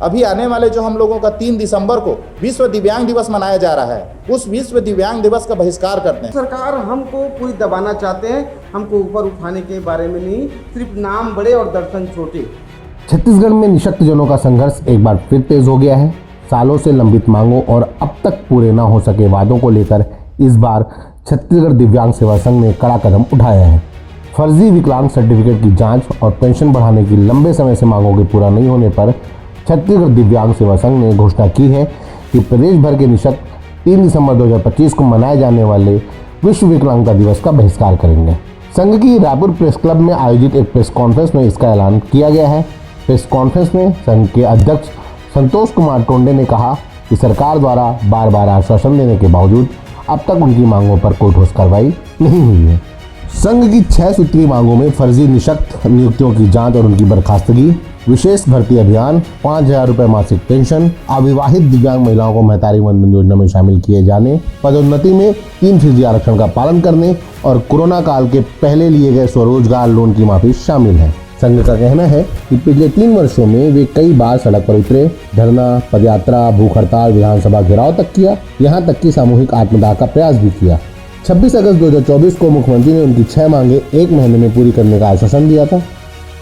अभी आने वाले जो हम लोगों का 3 दिसंबर को विश्व दिव्यांग दिवस मनाया जा रहा है, उस विश्व दिव्यांग दिवस का बहिष्कार करते हैं। सरकार हमको पूरी दबाना चाहते हैं, हमको ऊपर उठाने के बारे में नहीं, सिर्फ नाम बड़े और दर्शन छोटे। छत्तीसगढ़ में निशक्तजनों का संघर्ष एक बार फिर तेज हो गया है। सालों से लंबित मांगों और अब तक पूरे न हो सके वादों को लेकर इस बार छत्तीसगढ़ दिव्यांग सेवा संघ ने कड़ा कदम उठाया है। फर्जी विकलांग सर्टिफिकेट की जांच और पेंशन बढ़ाने की लंबे समय से मांगों के पूरा नहीं होने पर छत्तीसगढ़ दिव्यांग सेवा संघ ने घोषणा की है कि प्रदेश भर के निशक्त 3 दिसंबर 2025 को मनाए जाने वाले विश्व विकलांगता दिवस का बहिष्कार करेंगे। संघ की रायपुर प्रेस क्लब में आयोजित एक प्रेस कॉन्फ्रेंस में इसका ऐलान किया गया है। प्रेस कॉन्फ्रेंस में संघ के अध्यक्ष संतोष कुमार टोंडे ने कहा कि सरकार द्वारा बार बार आश्वासन देने के बावजूद अब तक उनकी मांगों पर कोई ठोस कार्रवाई नहीं हुई है। संघ की 6 सूत्रीय मांगों में फर्जी निशक्त नियुक्तियों की जांच और उनकी बर्खास्तगी, विशेष भर्ती अभियान, 5,000 रुपये मासिक पेंशन, अविवाहित दिव्यांग महिलाओं को महतारी वंदन योजना में शामिल किए जाने, पदोन्नति में 3% आरक्षण का पालन करने और कोरोना काल के पहले लिए गए स्वरोजगार लोन की माफी शामिल है। संघ का कहना है कि पिछले 3 वर्षों में वे कई बार सड़क पर उतरे, धरना, पदयात्रा, भूख हड़ताल, विधानसभा घेराव तक किया, यहाँ तक कि सामूहिक आत्मदाह का प्रयास भी किया। 26 अगस्त 2024 को मुख्यमंत्री ने उनकी 6 मांगे 1 महीने में पूरी करने का आश्वासन दिया था।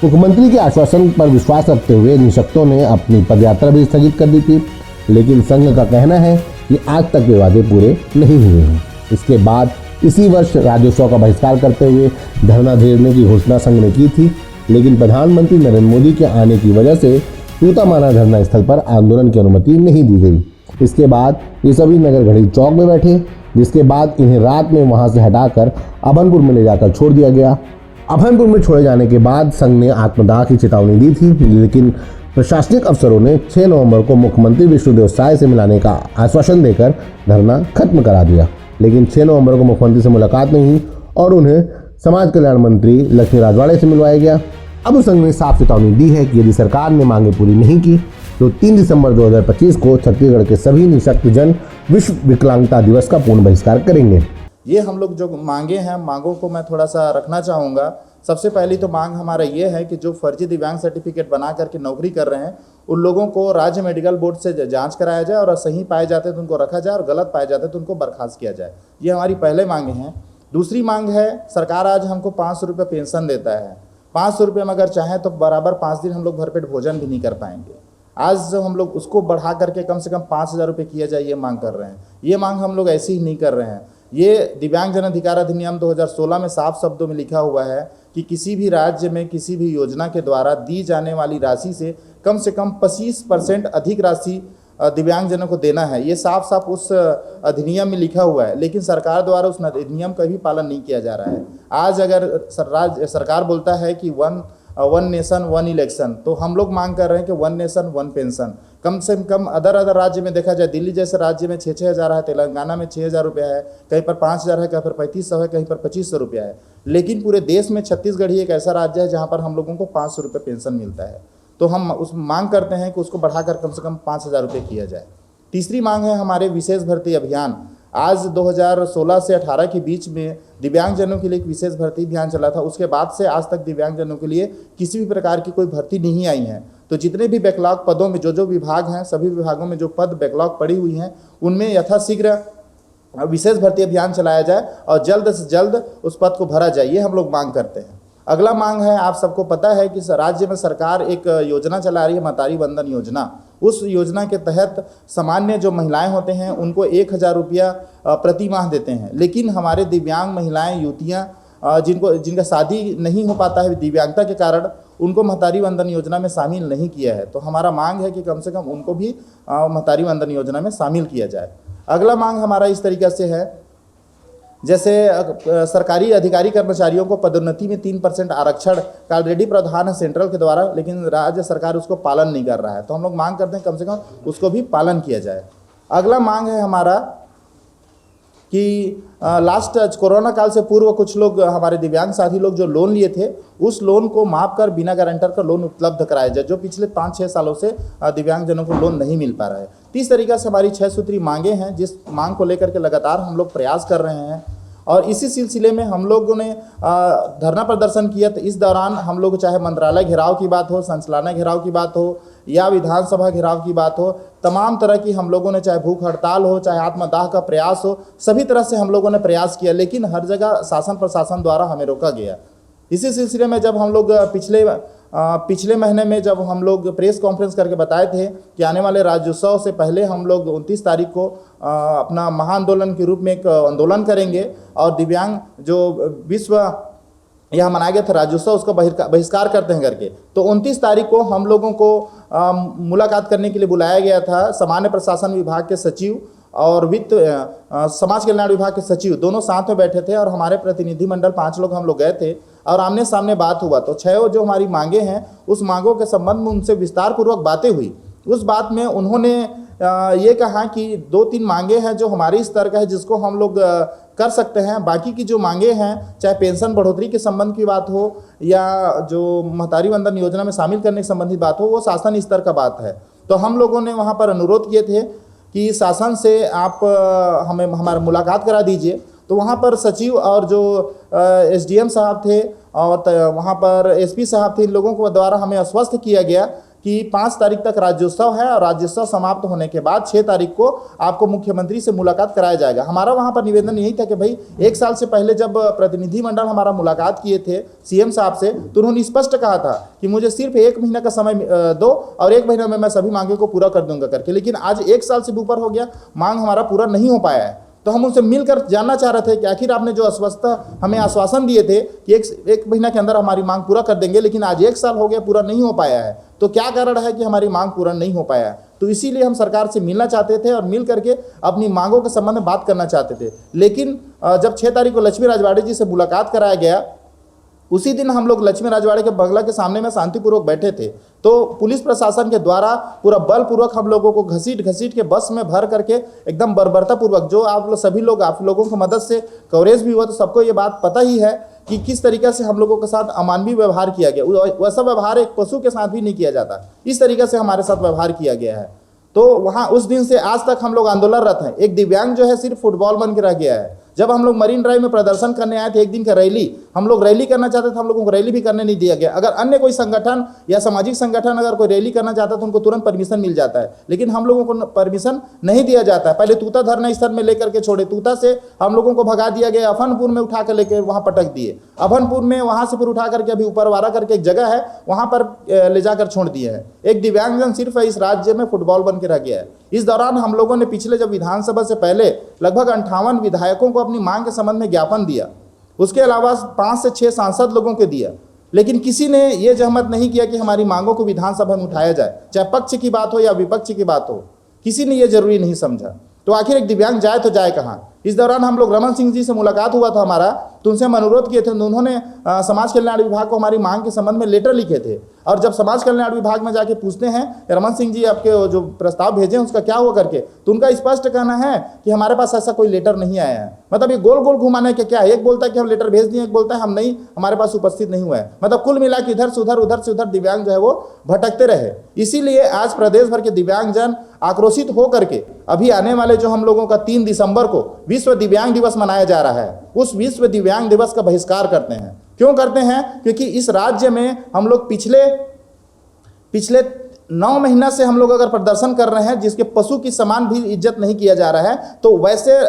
मुख्यमंत्री के आश्वासन पर विश्वास रखते हुए निशक्तों ने अपनी पदयात्रा भी स्थगित कर दी थी, लेकिन संघ का कहना है कि आज तक वे वादे पूरे नहीं हुए हैं। इसके बाद इसी वर्ष राज्योत्सव का बहिष्कार करते हुए धरना देने की घोषणा संघ ने की थी, लेकिन प्रधानमंत्री नरेंद्र मोदी के आने की वजह से तूतामाना धरना स्थल पर आंदोलन की अनुमति नहीं दी गई। इसके बाद ये सभी नगर घड़ी चौक में बैठे, जिसके बाद इन्हें रात में वहां से हटाकर अभनपुर में ले जाकर छोड़ दिया गया। अभनपुर में छोड़े जाने के बाद संघ ने आत्मदाह की चेतावनी दी थी, लेकिन प्रशासनिक अफसरों ने 6 नवंबर को मुख्यमंत्री विष्णुदेव साय से मिलाने का आश्वासन देकर धरना खत्म करा दिया। लेकिन 6 नवंबर को मुख्यमंत्री से मुलाकात नहीं हुई और उन्हें समाज कल्याण मंत्री लक्ष्मी राजवाड़े से मिलवाया गया। अब संघ ने साफ चेतावनी दी है कि यदि सरकार ने मांगे पूरी नहीं की तो 3 दिसंबर 2025 को छत्तीसगढ़ के सभी निशक्त जन विश्व विकलांगता दिवस का पूर्ण बहिष्कार करेंगे। ये हम लोग जो मांगे हैं, मांगों को मैं थोड़ा सा रखना चाहूँगा। सबसे पहली तो मांग हमारा ये है कि जो फर्जी दिव्यांग सर्टिफिकेट बना करके नौकरी कर रहे हैं, उन लोगों को राज्य मेडिकल बोर्ड से जांच कराया जाए और सही पाए जाते तो उनको रखा जाए और गलत पाए जाते तो उनको बर्खास्त किया जाए। ये हमारी पहले मांगे हैं। दूसरी मांग है, सरकार आज हमको 500 रुपये पेंशन देता है। 500 रुपये में अगर चाहें तो बराबर 5 दिन हम लोग भरपेट भोजन भी नहीं कर पाएंगे। आज हम लोग उसको बढ़ा करके कम से कम 5,000 रुपये किया जाए, ये मांग कर रहे हैं। ये मांग हम लोग ऐसे ही नहीं कर रहे हैं। ये दिव्यांग जन अधिकार अधिनियम 2016 में साफ शब्दों में लिखा हुआ है कि किसी भी राज्य में किसी भी योजना के द्वारा दी जाने वाली राशि से कम 25% अधिक राशि दिव्यांगजनों को देना है। ये साफ साफ उस अधिनियम में लिखा हुआ है, लेकिन सरकार द्वारा उस अधिनियम का भी पालन नहीं किया जा रहा है। आज अगर सरकार बोलता है कि वन नेशन वन इलेक्शन, तो हम लोग मांग कर रहे हैं कि 1 नेशन 1 पेंशन। कम से कम अदर राज्य में देखा जाए, दिल्ली जैसे राज्य में 6,000 है, तेलंगाना में 6,000 रुपया है, कहीं पर 5,000 है, कहीं पर 3,500 है, कहीं पर 2,500 रुपया है। लेकिन पूरे देश में छत्तीसगढ़ ही एक ऐसा राज्य है जहाँ पर हम लोगों को 500 रुपये पेंशन मिलता है। तो हम उस मांग करते हैं कि उसको बढ़ाकर कम से कम 5,000 रुपये किया जाए। तीसरी मांग है हमारे विशेष भर्ती अभियान। आज 2016 से 18 के बीच में दिव्यांगजनों के लिए एक विशेष भर्ती अभियान चला था। उसके बाद से आज तक दिव्यांगजनों के लिए किसी भी प्रकार की कोई भर्ती नहीं आई है। तो जितने भी बैकलॉग पदों में जो विभाग हैं, सभी विभागों में जो पद बैकलॉग पड़ी हुई हैं, उनमें यथाशीघ्र विशेष भर्ती अभियान चलाया जाए और जल्द से जल्द उस पद को भरा जाए, ये हम लोग मांग करते हैं। अगला मांग है, आप सबको पता है कि राज्य में सरकार एक योजना चला रही है, महतारी वंदन योजना। उस योजना के तहत सामान्य जो महिलाएं होते हैं उनको 1,000 रुपया प्रति माह देते हैं, लेकिन हमारे दिव्यांग महिलाएं, युवतियां जिनका शादी नहीं हो पाता है दिव्यांगता के कारण, उनको महतारी वंदन योजना में शामिल नहीं किया है। तो हमारा मांग है कि कम से कम उनको भी महतारी वंदन योजना में शामिल किया जाए। अगला मांग हमारा इस तरीके से है, जैसे सरकारी अधिकारी कर्मचारियों को पदोन्नति में 3% आरक्षण का ऑलरेडी प्रावधान है सेंट्रल के द्वारा, लेकिन राज्य सरकार उसको पालन नहीं कर रहा है। तो हम लोग मांग करते हैं कम से कम उसको भी पालन किया जाए। अगला मांग है हमारा कि लास्ट कोरोना काल से पूर्व कुछ लोग, हमारे दिव्यांग साथी लोग जो लोन लिए थे, उस लोन को माफ कर बिना गारंटर का लोन उपलब्ध कराया जाए, जो पिछले 5-6 सालों से दिव्यांगजनों को लोन नहीं मिल पा रहा है। इस तरीके से हमारी 6 सूत्री मांगे हैं, जिस मांग को लेकर के लगातार हम लोग प्रयास कर रहे हैं। और इसी सिलसिले में हम लोगों ने धरना प्रदर्शन किया। तो इस दौरान हम लोग चाहे मंत्रालय घेराव की बात हो, संचालनालय घेराव की बात हो, या विधानसभा घेराव की बात हो, तमाम तरह की हम लोगों ने, चाहे भूख हड़ताल हो, चाहे आत्मदाह का प्रयास हो, सभी तरह से हम लोगों ने प्रयास किया, लेकिन हर जगह शासन प्रशासन द्वारा हमें रोका गया। इसी सिलसिले में जब हम लोग पिछले महीने में जब हम लोग प्रेस कॉन्फ्रेंस करके बताए थे कि आने वाले राज्योत्सव से पहले हम लोग 29 तारीख को अपना महाआंदोलन के रूप में एक आंदोलन करेंगे और दिव्यांग जो विश्व यह मनाया गया था राज्योत्सव, उसका बहिष्कार करते हैं करके, तो 29 तारीख को हम लोगों को मुलाकात करने के लिए बुलाया गया था। सामान्य प्रशासन विभाग के सचिव और वित्त समाज कल्याण विभाग के सचिव दोनों साथ में बैठे थे और हमारे प्रतिनिधिमंडल 5 लोग हम लोग गए थे और आमने सामने बात हुआ। तो 6 जो हमारी मांगे हैं, उस मांगों के संबंध में उनसे विस्तार पूर्वक बातें हुई। उस बात में उन्होंने ये कहा कि 2-3 मांगे हैं जो हमारी स्तर का है, जिसको हम लोग कर सकते हैं। बाकी की जो मांगे हैं, चाहे पेंशन बढ़ोतरी के संबंध की बात हो या जो महतारी वंदन योजना में शामिल करने के संबंधित बात हो, वो शासन स्तर का बात है। तो हम लोगों ने वहाँ पर अनुरोध किए थे कि शासन से आप हमें हमारा मुलाकात करा दीजिए। तो वहाँ पर सचिव और जो एसडीएम साहब थे और वहाँ पर एसपी साहब थे, इन लोगों को द्वारा हमें आश्वस्त किया गया कि 5 तारीख तक राज्योत्सव है और राज्योत्सव समाप्त होने के बाद 6 तारीख को आपको मुख्यमंत्री से मुलाकात कराया जाएगा। हमारा वहाँ पर निवेदन यही था कि भाई 1 साल से पहले जब प्रतिनिधिमंडल हमारा मुलाकात किए थे सीएम साहब से, तो उन्होंने स्पष्ट कहा था कि मुझे सिर्फ 1 महीना का समय दो और 1 महीने में मैं सभी मांगे को पूरा कर दूंगा करके। लेकिन आज 1 साल से भी ऊपर हो गया, मांग हमारा पूरा नहीं हो पाया है। तो हम उनसे मिलकर जानना चाह रहे थे कि आखिर आपने जो हमें आश्वासन दिए थे कि एक महीना के अंदर हमारी मांग पूरा कर देंगे, लेकिन आज 1 साल हो गया, पूरा नहीं हो पाया है। तो क्या कारण है कि हमारी मांग पूरा नहीं हो पाया है? तो इसीलिए हम सरकार से मिलना चाहते थे और मिल करके अपनी मांगों के संबंध में बात करना चाहते थे। लेकिन जब 6 तारीख को लक्ष्मी राजवाड़े जी से मुलाकात कराया गया, उसी दिन हम लोग लक्ष्मी राजवाड़े के बंगला के सामने में शांतिपूर्वक बैठे थे। तो पुलिस प्रशासन के द्वारा पूरा बलपूर्वक हम लोगों को घसीट के बस में भर करके एकदम बर्बरतापूर्वक, जो आप लोगों की मदद से कवरेज भी हुआ, तो सबको ये बात पता ही है कि किस तरीके से हम लोगों के साथ अमानवीय व्यवहार किया गया। वैसा व्यवहार एक पशु के साथ भी नहीं किया जाता, इस तरीके से हमारे साथ व्यवहार किया गया है। तो वहाँ उस दिन से आज तक हम लोग आंदोलनरत हैं। एक दिव्यांग जो है सिर्फ फुटबॉल बन के रह गया है। जब हम लोग मरीन ड्राइव में प्रदर्शन करने आए थे, एक दिन का रैली, हम लोग रैली करना चाहते थे, हम लोगों को रैली भी करने नहीं दिया गया। अगर अन्य कोई संगठन या सामाजिक संगठन अगर कोई रैली करना चाहता है तो उनको तुरंत परमिशन मिल जाता है, लेकिन हम लोगों को परमिशन नहीं दिया जाता है। पहले तूता धरना स्थल में लेकर के छोड़े, तूता से हम लोगों को भगा दिया गया, अफनपुर में उठा कर लेकर वहाँ पटक दिए, अफनपुर में वहाँ से फिर उठा करके अभी ऊपरवाड़ा करके एक जगह है वहाँ पर ले जाकर छोड़ दिए हैं। एक दिव्यांगजन सिर्फ इस राज्य में फुटबॉल बन के रह गया है। इस दौरान हम लोगों ने पिछले जब विधानसभा से पहले लगभग 58 विधायकों को अपनी मांग के संबंध में ज्ञापन दिया, उसके अलावा 5 से 6 सांसद लोगों के दिया, लेकिन किसी ने यह जहमत नहीं किया कि हमारी मांगों को विधानसभा में उठाया जाए, चाहे पक्ष की बात हो या विपक्ष की बात हो, किसी ने यह जरूरी नहीं समझा। तो आखिर एक दिव्यांग जाए तो जाए कहाँ? इस दौरान हम लोग रमन सिंह जी से मुलाकात हुआ था हमारा, तो उनसे हम अनुरोध किए थे, तो उन्होंने समाज कल्याण विभाग को हमारी मांग के संबंध में लेटर लिखे थे। और जब समाज कल्याण विभाग में जाके पूछते हैं रमन सिंह जी आपके जो प्रस्ताव भेजे उसका क्या हुआ करके, तो उनका स्पष्ट कहना है कि हमारे पास ऐसा कोई लेटर नहीं आया है। मतलब ये गोल गोल घुमाने के क्या है, एक बोलता है कि हम लेटर भेज दिए, एक बोलता है हम नहीं, हमारे पास उपस्थित नहीं हुआ है। मतलब कुल मिला के इधर से उधर दिव्यांग जो है वो भटकते रहे। इसीलिए आज प्रदेश भर के दिव्यांगजन आक्रोशित हो करके अभी आने वाले जो हम लोगों का 3 दिसंबर को विश्व दिव्यांग दिवस मनाया जा रहा है, उस विश्व दिव्यांग दिवस का बहिष्कार करते हैं। क्यों करते हैं? क्योंकि इस राज्य में हम लोग पिछले 9 महीना से हम लोग अगर प्रदर्शन कर रहे हैं, जिसके पशु की समान भी इज्जत नहीं किया जा रहा है, तो वैसे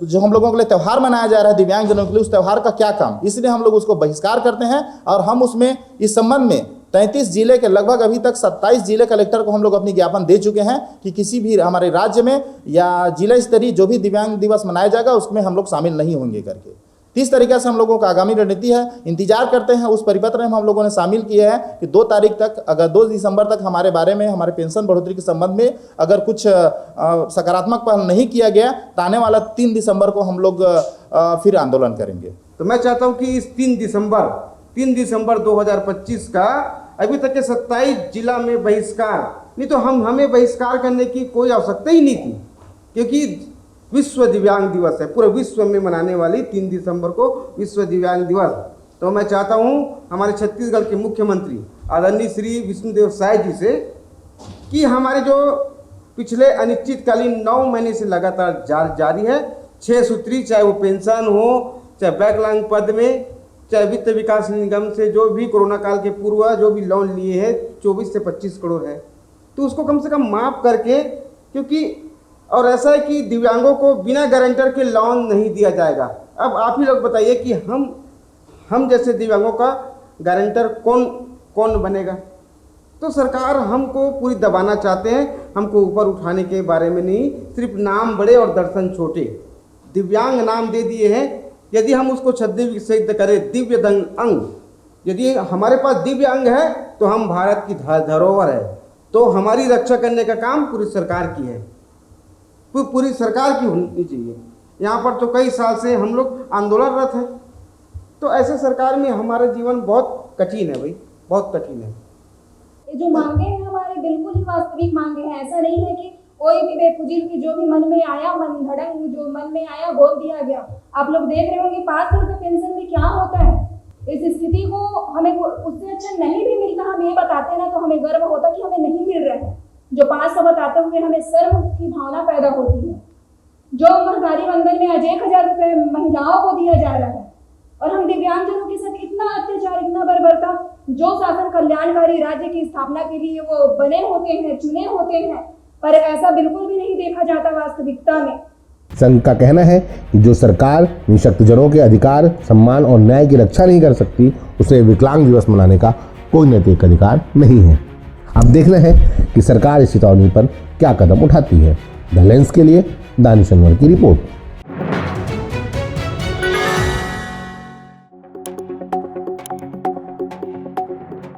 जो हम लोगों के लिए त्यौहार मनाया जा रहा है दिव्यांगजनों के लिए, उस त्यौहार का क्या काम? इसलिए हम लोग उसको बहिष्कार करते हैं। और हम उसमें इस संबंध में 33 जिले के लगभग अभी तक 27 जिले कलेक्टर को हम लोग अपनी ज्ञापन दे चुके हैं कि किसी भी हमारे राज्य में या जिला स्तरीय जो भी दिव्यांग दिवस मनाया जाएगा उसमें हम लोग शामिल नहीं होंगे करके। इस तरीके से हम लोगों का आगामी रणनीति है, इंतजार करते हैं। उस परिपत्र में हम लोगों ने शामिल किया है कि 2 तारीख तक, अगर 2 दिसंबर तक हमारे बारे में, हमारे पेंशन बढ़ोतरी के संबंध में अगर कुछ सकारात्मक पहल नहीं किया गया तो आने वाला 3 दिसंबर को हम लोग फिर आंदोलन करेंगे। तो मैं चाहता हूं कि इस 3 दिसंबर 2025 का अभी तक के 27 जिला में बहिष्कार, नहीं तो हमें बहिष्कार करने की कोई आवश्यकता ही नहीं थी, क्योंकि विश्व दिव्यांग दिवस है, पूरे विश्व में मनाने वाली 3 दिसंबर को विश्व दिव्यांग दिवस। तो मैं चाहता हूं हमारे छत्तीसगढ़ के मुख्यमंत्री आदरणीय श्री विष्णुदेव साय जी से कि हमारे जो पिछले अनिश्चितकालीन 9 महीने से लगातार जारी है 6 सूत्री, चाहे वो पेंशन हो, चाहे विकलांग पद में, चाहे वित्त विकास निगम से जो भी कोरोना काल के पूर्व जो भी लोन लिए हैं 24 से 25 करोड़ है, तो उसको कम से कम माफ़ करके, क्योंकि और ऐसा है कि दिव्यांगों को बिना गारंटर के लोन नहीं दिया जाएगा। अब आप ही लोग बताइए कि हम जैसे दिव्यांगों का गारंटर कौन बनेगा? तो सरकार हमको पूरी दबाना चाहते हैं, हमको ऊपर उठाने के बारे में नहीं, सिर्फ नाम बड़े और दर्शन छोटे। दिव्यांग नाम दे दिए हैं, यदि हम उसको छद्म सिद्ध करें दिव्य अंग, यदि हमारे पास दिव्य अंग है तो हम भारत की धरोहर है, तो हमारी रक्षा करने का काम पूरी सरकार की है, पूरी सरकार की होनी चाहिए। यहाँ पर तो कई साल से हम लोग आंदोलनरत हैं, तो ऐसे सरकार में हमारा जीवन बहुत कठिन है भाई, बहुत कठिन है। ये जो मांगे हैं हमारे बिल्कुल ही वास्तविक मांगे हैं। ऐसा नहीं है कि कोई भी बेफुजील की जो भी मन में आया, मन धड़ंग जो मन में आया बोल दिया गया। आप लोग देख रहे होंगे 500 रुपये पेंशन में क्या होता है। इस स्थिति को हमें उससे अच्छा नहीं भी मिलता, हम ये बताते ना तो हमें गर्व होता कि हमें नहीं मिल रहा है। जो 500 बताते हुए हमें शर्म की भावना पैदा होती है। जो महंगाई बंधन में आज 1000 रुपये महिलाओं को दिया जा रहा है, और हम दिव्यांगजनों के साथ इतना अत्याचार, इतना बर्बरता, जो शासन कल्याणकारी राज्य की स्थापना के लिए वो बने होते हैं, चुने होते हैं, पर ऐसा बिल्कुल भी नहीं देखा जाता वास्तविकता में। संघ का कहना है कि जो सरकार निःशक्तजनों के अधिकार, सम्मान और न्याय की रक्षा नहीं कर सकती, उसे विकलांग दिवस मनाने का कोई नैतिक अधिकार नहीं है। अब देखना है कि सरकार इस चेतावनी पर क्या कदम उठाती है। द लेंस के लिए दानिश अनवर की रिपोर्ट।